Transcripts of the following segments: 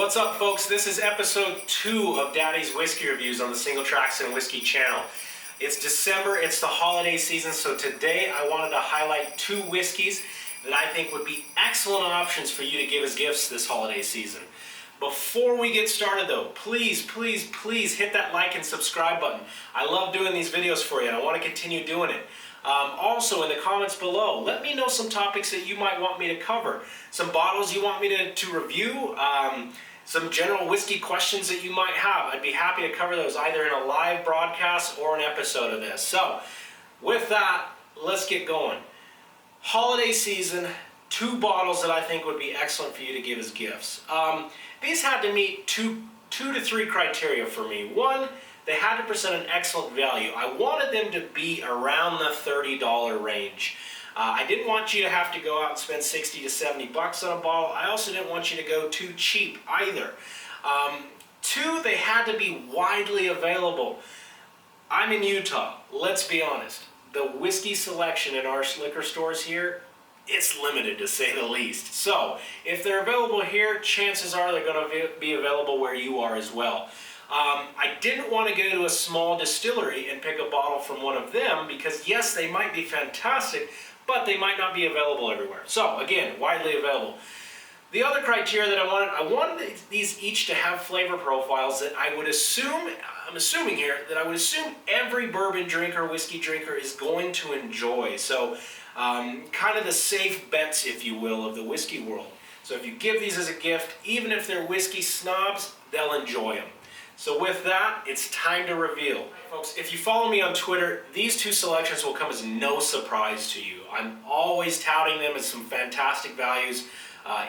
What's up, folks? This is episode 2 of Daddy's Whiskey Reviews on the Single Tracks and Whiskey channel. It's December, it's the holiday season, so today I wanted to highlight 2 whiskeys that I think would be excellent options for you to give as gifts this holiday season. Before we get started though, please hit that like and subscribe button. I love doing these videos for you and I want to continue doing it. Also, in the comments below, let me know some topics that you might want me to cover. Some bottles you want me to review, some general whiskey questions that you might have. I'd be happy to cover those either in a live broadcast or an episode of this. So, with that, let's get going. Holiday season, 2 bottles that I think would be excellent for you to give as gifts. These had to meet two to three criteria for me. One, they had to present an excellent value. I wanted them to be around the $30 range. I didn't want you to have to go out and spend 60 to 70 bucks on a bottle. I also didn't want you to go too cheap either. 2, they had to be widely available. I'm in Utah, let's be honest. The whiskey selection in our liquor stores here, it's limited to say the least. So, if they're available here, chances are they're going to be available where you are as well. I didn't want to go to a small distillery and pick a bottle from one of them because yes, they might be fantastic, but they might not be available everywhere. So again, widely available. The other criteria that I wanted these each to have flavor profiles that I would assume, I'm assuming here, that I would assume every bourbon drinker, whiskey drinker is going to enjoy. So kind of the safe bets, if you will, of the whiskey world. So if you give these as a gift, even if they're whiskey snobs, they'll enjoy them. So with that, it's time to reveal. Folks, if you follow me on Twitter, these 2 selections will come as no surprise to you. I'm always touting them as some fantastic values.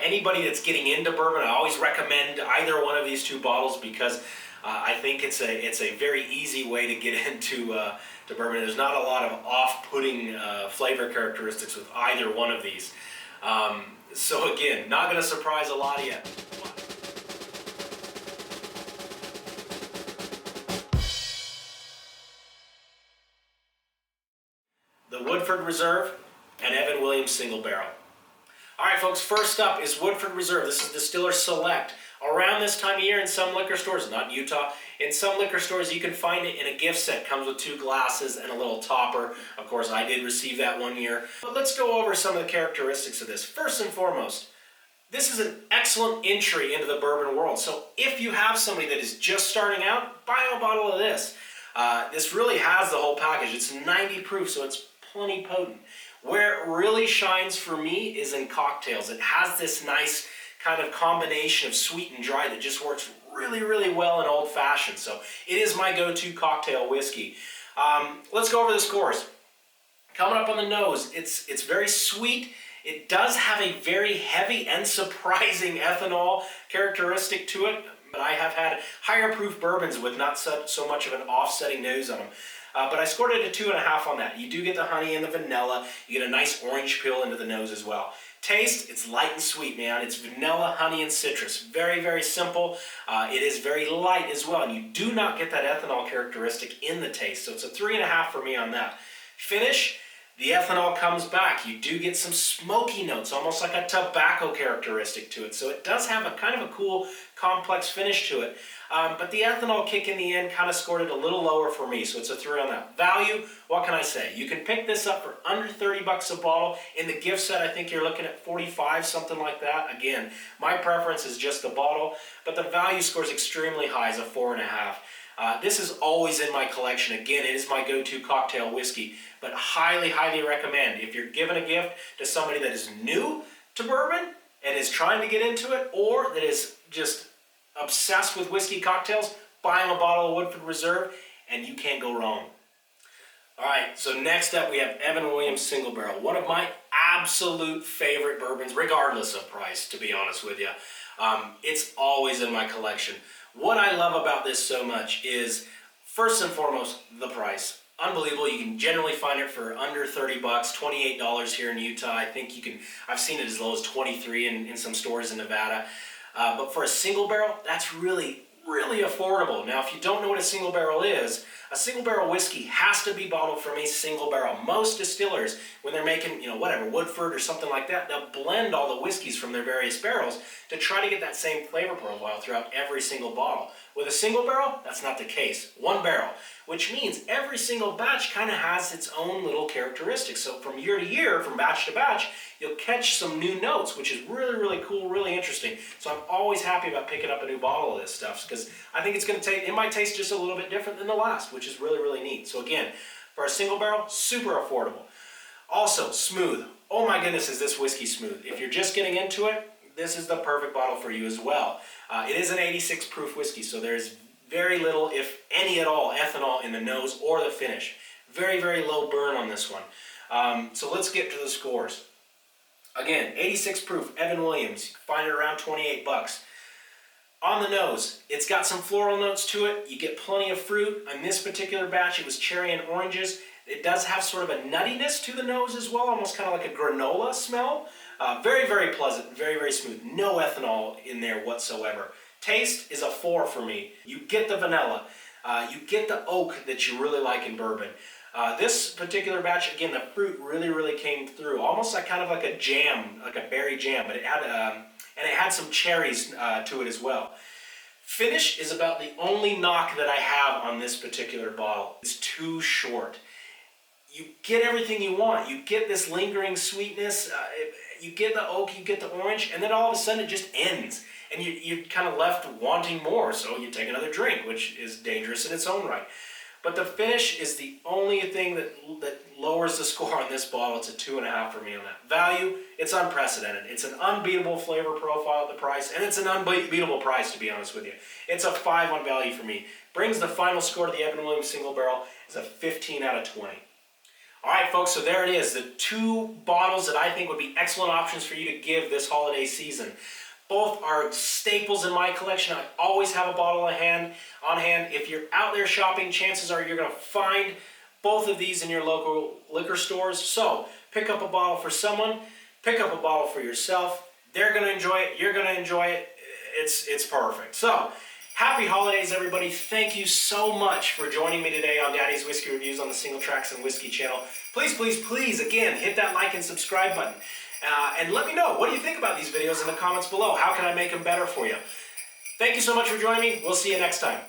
Anybody that's getting into bourbon, I always recommend either one of these 2 bottles because I think it's a very easy way to get into to bourbon. There's not a lot of off-putting flavor characteristics with either one of these. So again, not going to surprise a lot of you. The Woodford Reserve and Evan Williams Single Barrel. Alright folks, first up is Woodford Reserve. This is Distiller Select. Around this time of year in some liquor stores, not in Utah, in some liquor stores you can find it in a gift set. Comes with 2 glasses and a little topper. Of course, I did receive that one year. But let's go over some of the characteristics of this. First and foremost, this is an excellent entry into the bourbon world. So if you have somebody that is just starting out, buy a bottle of this. This really has the whole package. It's 90 proof, so it's plenty potent. Where it really shines for me is in cocktails. It has this nice kind of combination of sweet and dry that just works really well in old fashioned. So it is my go-to cocktail whiskey. Let's go over the scores. Coming up on the nose, it's very sweet. It does have a very heavy and surprising ethanol characteristic to it, but I have had higher proof bourbons with not so much of an offsetting nose on them. But I scored it a 2.5 on that. You do get the honey and the vanilla. You get a nice orange peel into the nose as well. Taste, it's light and sweet, man. It's vanilla, honey, and citrus. Very simple. It is very light as well, and you do not get that ethanol characteristic in the taste. So it's a 3.5 for me on that. Finish, the ethanol comes back. You do get some smoky notes, almost like a tobacco characteristic to it. So it does have a kind of a cool, complex finish to it. But the ethanol kick in the end kind of scored it a little lower for me, so it's a 3 on that. Value, what can I say? You can pick this up for under 30 bucks a bottle. In the gift set, I think you're looking at 45, something like that. Again, my preference is just the bottle, but the value scores extremely high as a 4.5. This is always in my collection. Again, it is my go-to cocktail whiskey, but highly recommend if you're giving a gift to somebody that is new to bourbon and is trying to get into it, or that is just obsessed with whiskey cocktails, buy them a bottle of Woodford Reserve and you can't go wrong. Alright, so next up we have Evan Williams Single Barrel. One of my absolute favorite bourbons, regardless of price, to be honest with you. It's always in my collection. What I love about this so much is, first and foremost, the price. Unbelievable. You can generally find it for under 30 bucks, $28 here in Utah. I think I've seen it as low as 23 in some stores in Nevada. But for a single barrel, that's really really affordable. Now, if you don't know what a single barrel is, a single barrel whiskey has to be bottled from a single barrel. Most distillers, when they're making, whatever, Woodford or something like that, they'll blend all the whiskeys from their various barrels to try to get that same flavor profile throughout every single bottle. With a single barrel, that's not the case. One barrel, which means every single batch kind of has its own little characteristics. So from year to year, from batch to batch, you'll catch some new notes, which is really, really cool, really interesting. So I'm always happy about picking up a new bottle of this stuff because I think it might taste just a little bit different than the last, which is really, really neat. So again, for a single barrel, super affordable. Also, smooth. Oh my goodness, is this whiskey smooth. If you're just getting into it, this is the perfect bottle for you as well. It is an 86 proof whiskey, so there's very little, if any at all, ethanol in the nose or the finish. Very, very low burn on this one. So let's get to the scores. Again, 86 proof, Evan Williams. You can find it around 28 bucks. On the nose, it's got some floral notes to it. You get plenty of fruit. On this particular batch, it was cherry and oranges. It does have sort of a nuttiness to the nose as well, almost kind of like a granola smell. Very, very pleasant, very, very smooth. No ethanol in there whatsoever. Taste is a 4 for me. You get the vanilla. You get the oak that you really like in bourbon. This particular batch, again, the fruit really, really came through. Almost like kind of like a jam, like a berry jam, but it had some cherries to it as well. Finish is about the only knock that I have on this particular bottle. It's too short. You get everything you want. You get this lingering sweetness, you get the oak, you get the orange, and then all of a sudden it just ends. And you're kind of left wanting more, so you take another drink, which is dangerous in its own right. But the finish is the only thing that lowers the score on this bottle. It's a 2.5 for me on that. Value, it's unprecedented. It's an unbeatable flavor profile at the price, and it's an unbeatable price, to be honest with you. It's a 5 on value for me. Brings the final score to the Evan Williams single barrel is a 15 out of 20. All right, folks, so there it is. The 2 bottles that I think would be excellent options for you to give this holiday season. Both are staples in my collection. I always have a bottle on hand. If you're out there shopping, chances are you're going to find both of these in your local liquor stores. So pick up a bottle for someone, pick up a bottle for yourself. They're going to enjoy it. You're going to enjoy it. It's perfect. So happy holidays, everybody. Thank you so much for joining me today on Daddy's Whiskey Reviews on the Single Tracks and Whiskey channel. Please, please, please, again, hit that like and subscribe button. And let me know, what do you think about these videos in the comments below? How can I make them better for you? Thank you so much for joining me. We'll see you next time.